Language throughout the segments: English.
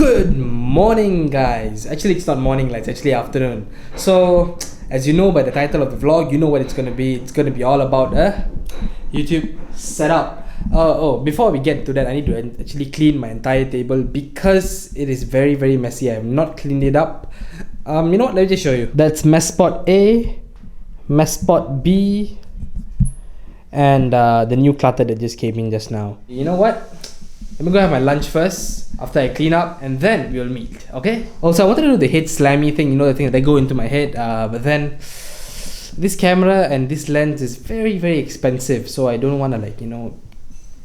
Good morning, guys. Actually, it's not morning, it's actually afternoon. So, as you know by the title of the vlog, you know what it's gonna be. It's gonna be all about a YouTube setup. Before we get to that, I need to actually clean my entire table because it is very, very messy. I have not cleaned it up. You know what? Let me just show you. That's mess spot A, mess spot B, and the new clutter that just came in just now. You know what? Let me go have my lunch first after I clean up, and then we'll meet, okay? Also, I wanted to do the head slammy thing, you know, the thing that go into my head, but then this camera and this lens is very, very expensive, so I don't want to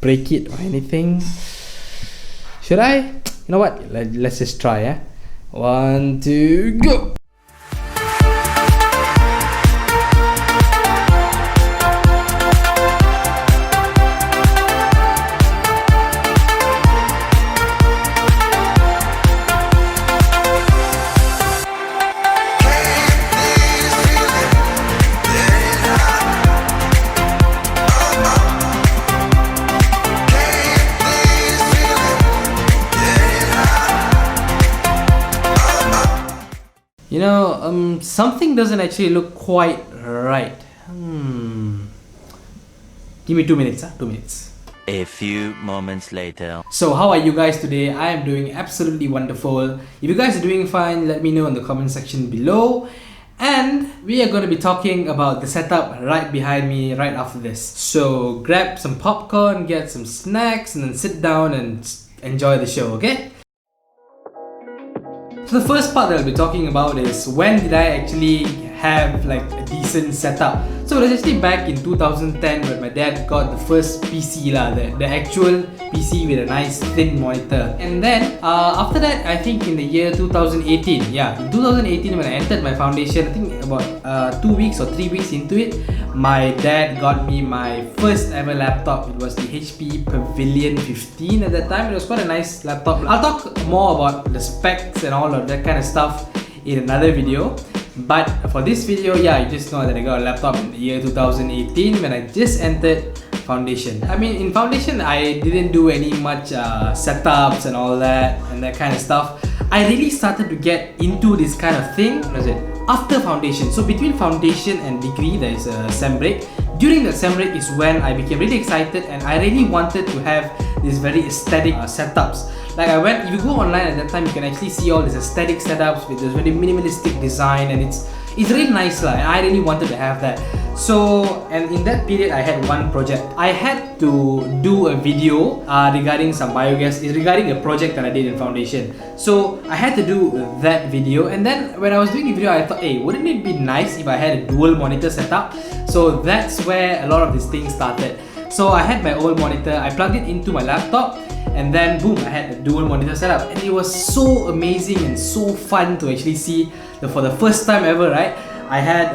break it or anything. Should I? You know what? Let's just try, eh? 1, 2, go! You know, something doesn't actually look quite right. Give me 2 minutes, 2 minutes. A few moments later. So how are you guys today? I am doing absolutely wonderful. If you guys are doing fine, let me know in the comment section below. And we are going to be talking about the setup right behind me right after this. So grab some popcorn, get some snacks, and then sit down and enjoy the show, okay? So the first part that I'll be talking about is when did I actually have a decent setup. So it was actually back in 2010 when my dad got the first PC the actual PC with a nice thin monitor. And then after that, I think in the year 2018, in 2018 when I entered my foundation, I think about 2 weeks or 3 weeks into it, my dad got me my first ever laptop. It was the HP Pavilion 15 at that time. It was quite a nice laptop. I'll talk more about the specs and all of that kind of stuff in another video. But for this video, you just know that I got a laptop in the year 2018 when I just entered foundation. I mean, in foundation, I didn't do any much setups and all that and that kind of stuff. I really started to get into this kind of thing after foundation. So between foundation and degree, there is a sem break. During the sem break is when I became really excited and I really wanted to have these very aesthetic setups. If you go online at that time, you can actually see all these aesthetic setups with this very minimalistic design, and it's really nice and I really wanted to have that. So, and in that period, I had one project. I had to do a video regarding some biogas, regarding a project that I did in foundation. So I had to do that video, and then when I was doing the video, I thought, hey, wouldn't it be nice if I had a dual monitor setup? So that's where a lot of these things started. So I had my old monitor, I plugged it into my laptop, and then boom, I had a dual monitor setup, and it was so amazing and so fun to actually see for the first time ever, right? I had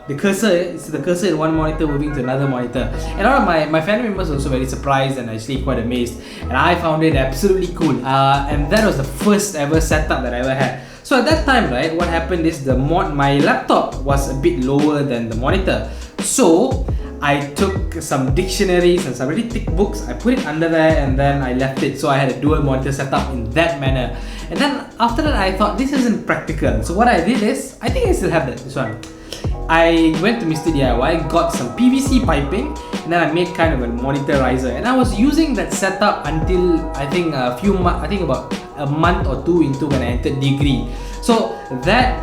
the cursor in one monitor moving to another monitor, and all of my family members were also very surprised and actually quite amazed, and I found it absolutely cool. And that was the first ever setup that I ever had. So at that time, right, what happened is my laptop was a bit lower than the monitor. So I took some dictionaries and some really thick books, I put it under there, and then I left it. So I had a dual monitor setup in that manner. And then after that, I thought this isn't practical. So what I did is, I think I still have this one. I went to Mr. DIY, got some PVC piping, and then I made kind of a monitor riser. And I was using that setup until I think about a month or two into when I entered degree. So that,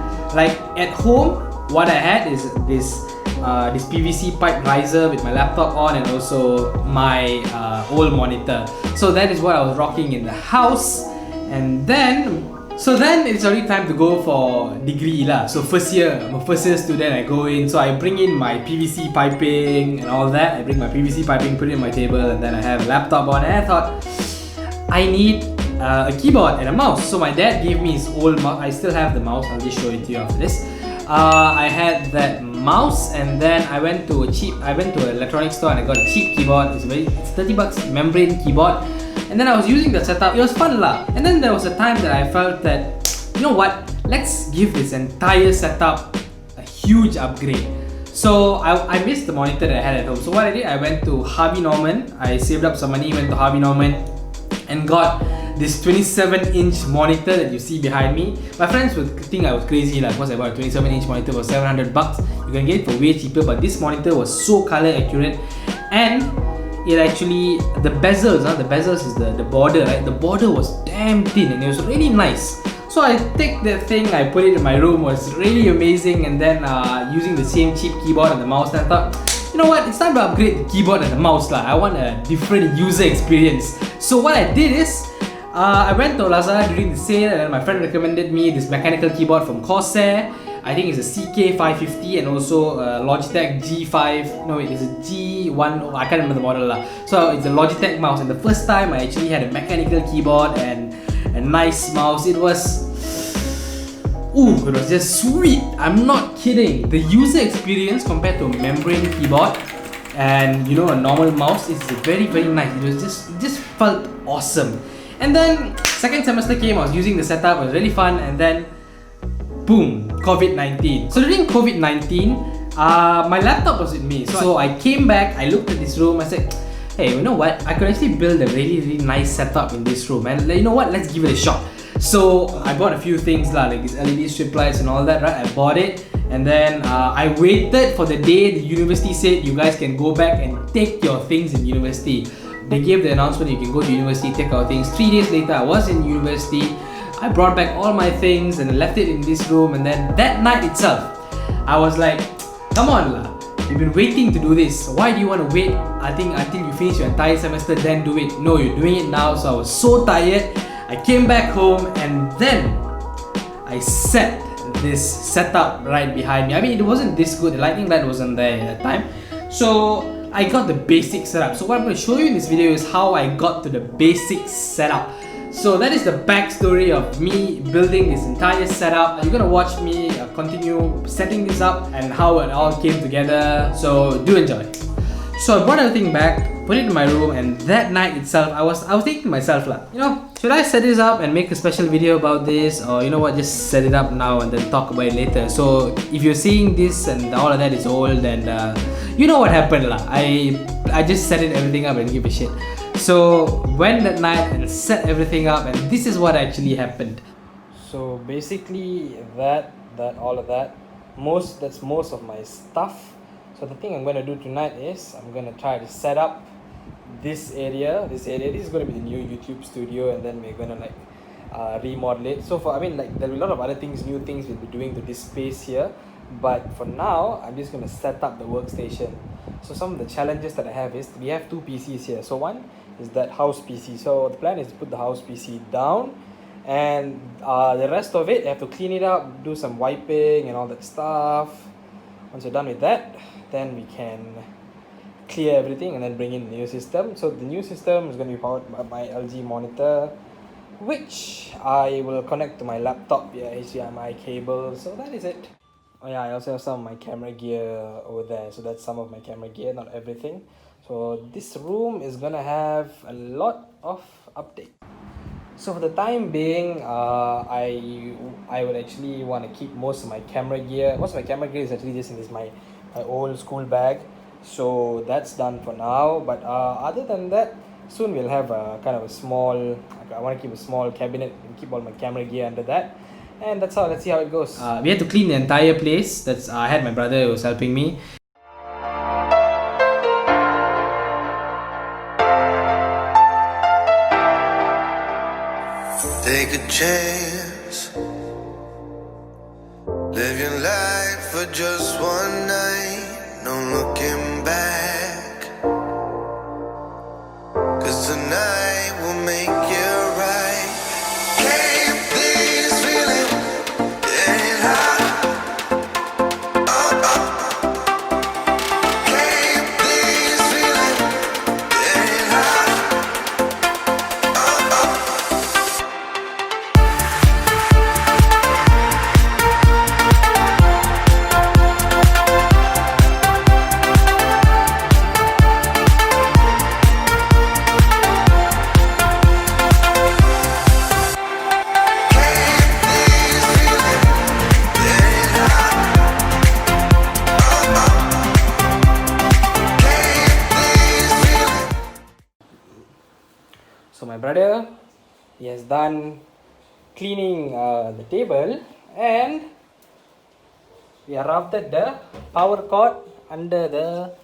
at home, what I had is this PVC pipe riser with my laptop on, and also my old monitor. So that is what I was rocking in the house. And then it's already time to go for degree lah. So first year, I'm a first year student, I go in. So I bring in my PVC piping and all that. I bring my PVC piping, put it on my table, and then I have a laptop on. And I thought, I need a keyboard and a mouse. So my dad gave me his old mouse. I still have the mouse, I'll just show it to you after this. I had that mouse, and then I went to an electronics store and I got a cheap keyboard. It's 30 bucks membrane keyboard, and then I was using the setup. It was fun lah. And then there was a time that I felt that, you know what, let's give this entire setup a huge upgrade. So I missed the monitor that I had at home. So what I did, I went to Harvey Norman. I saved up some money, went to Harvey Norman and got this 27-inch monitor that you see behind me. My friends would think I was crazy lah, because I bought a 27-inch monitor for 700 bucks. You can get it for way cheaper, but this monitor was so color accurate, and it actually, the bezels is the border, right? The border was damn thin and it was really nice. So I take that thing, I put it in my room, it was really amazing, and then using the same cheap keyboard and the mouse, and I thought, you know what, it's time to upgrade the keyboard and the mouse lah. I want a different user experience. So what I did is, I went to Lazada during the sale, and my friend recommended me this mechanical keyboard from Corsair. I think it's a CK550 and also a Logitech G5, no, it is a G1, I can't remember the model lah. So it's a Logitech mouse, and the first time I actually had a mechanical keyboard and a nice mouse. It was just sweet. I'm not kidding. The user experience compared to a membrane keyboard and a normal mouse is very nice. It just felt awesome. And then second semester came, I was using the setup, it was really fun, and then boom, COVID-19. So during COVID-19, my laptop was with me. So I came back, I looked at this room, I said, hey, you know what? I could actually build a really nice setup in this room, and you know what? Let's give it a shot. So I bought a few things lah, like these LED strip lights and all that, right? I bought it, and then I waited for the day the university said you guys can go back and take your things in university. They gave the announcement you can go to university, take our things. 3 days later, I was in university. I brought back all my things and left it in this room, and then that night itself, I was like, come on lah, you've been waiting to do this. Why do you want to wait, I think, until you finish your entire semester then do it? No, you're doing it now. So I was so tired. I came back home, and then I set this setup right behind me. I mean, it wasn't this good, the lighting light wasn't there at that time. So I got the basic setup. So what I'm going to show you in this video is how I got to the basic setup. So that is the backstory of me building this entire setup. You're gonna watch me continue setting this up and how it all came together. So do enjoy. So I brought everything back, put it in my room, and that night itself, I was thinking to myself like, should I set this up and make a special video about this, or you know what, just set it up now and then talk about it later. So if you're seeing this and all of that is old, and you know what happened lah. I just set everything up and give a shit. So went that night and set everything up, and this is what actually happened. So basically all of that, that's most of my stuff. So the thing I'm going to do tonight is I'm going to try to set up this area. This is going to be the new YouTube studio, and then we're going to remodel it. So there'll be a lot of other things, new things we'll be doing to this space here. But for now, I'm just going to set up the workstation. So some of the challenges that I have is, we have 2 PCs here. So one is that house PC. So the plan is to put the house PC down, and the rest of it, I have to clean it up, do some wiping and all that stuff. Once we're done with that, then we can clear everything and then bring in the new system. So the new system is going to be powered by my LG monitor, which I will connect to my laptop via HDMI cable. So that is it. Oh yeah, I also have some of my camera gear over there. So that's some of my camera gear, not everything. So this room is gonna have a lot of updates. So for the time being, I would actually want to keep most of my camera gear. Most of my camera gear is actually just in my old school bag. So that's done for now. But other than that, soon we'll have a kind of a small, I want to keep a small cabinet and keep all my camera gear under that. And that's all. Let's see how it goes. We had to clean the entire place. I had my brother who was helping me. Take a chance, live your life for just one night, no looking back, 'cause tonight will make you right. Keep this feeling, getting hot. Oh, oh. Keep this feeling, getting hot. Oh, oh. So my brother, he has done cleaning the table, and we have routed the power cord under the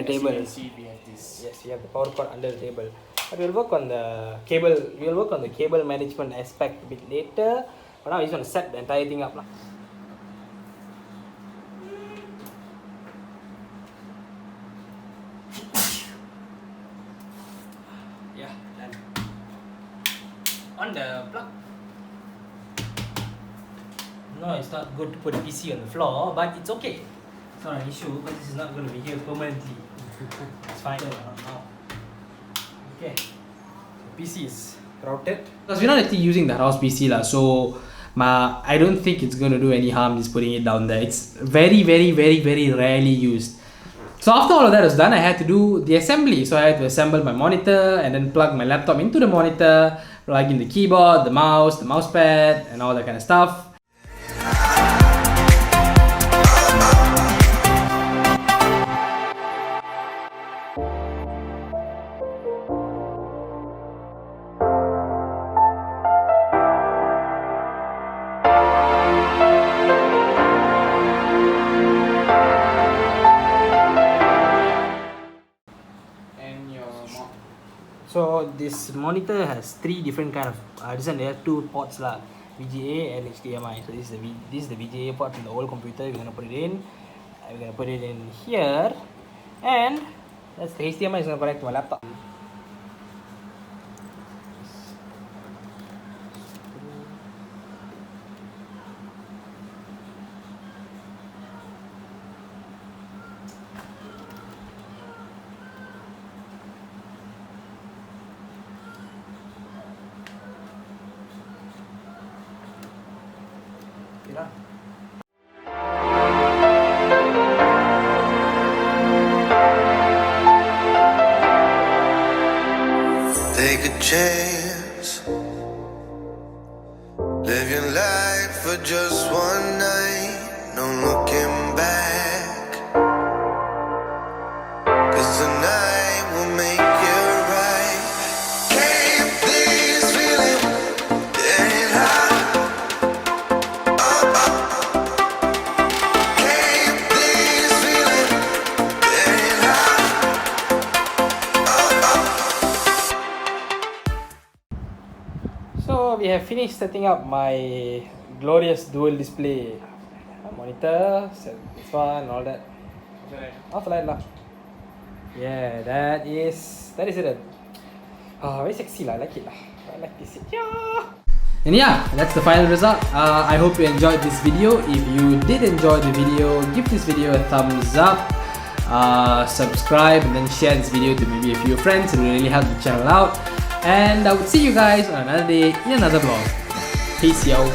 table. As you can see, we have this. Yes, we have the power cord under the table. But we'll work on the cable. We'll work on the cable management aspect a bit later. But now we just want to set the entire thing up lah. Yeah, done. On the plug. No, it's not good to put the PC on the floor, but it's okay. It's not an issue because this is not going to be here permanently. It's fine. Okay. So PC is routed. Because we're not actually using the house PC lah, so I don't think it's going to do any harm just putting it down there. It's very rarely used. So after all of that was done, I had to do the assembly. So I had to assemble my monitor and then plug my laptop into the monitor, plug in the keyboard, the mouse pad, and all that kind of stuff. So this monitor has 3 different kind of there are 2 ports lah, VGA and HDMI. So this is the VGA port from the old computer. We're gonna put it in. We're gonna put it in here, and that's the HDMI is gonna connect to my laptop. Take a chance. Live your life for just one night. No looking back. 'Cause tonight will make you right. Can't this feeling get high? Oh, oh. Can't this feeling get high? Oh, oh. So we have finished setting up my glorious dual display monitor, set this one, all that. Off the light lah. Yeah, that is it. Very sexy lah. I like it lah. I like this. Yeah. And yeah, that's the final result. I hope you enjoyed this video. If you did enjoy the video, give this video a thumbs up. Subscribe and then share this video to maybe a few friends. It will really help the channel out. And I would see you guys on another day in another vlog. Peace, yo.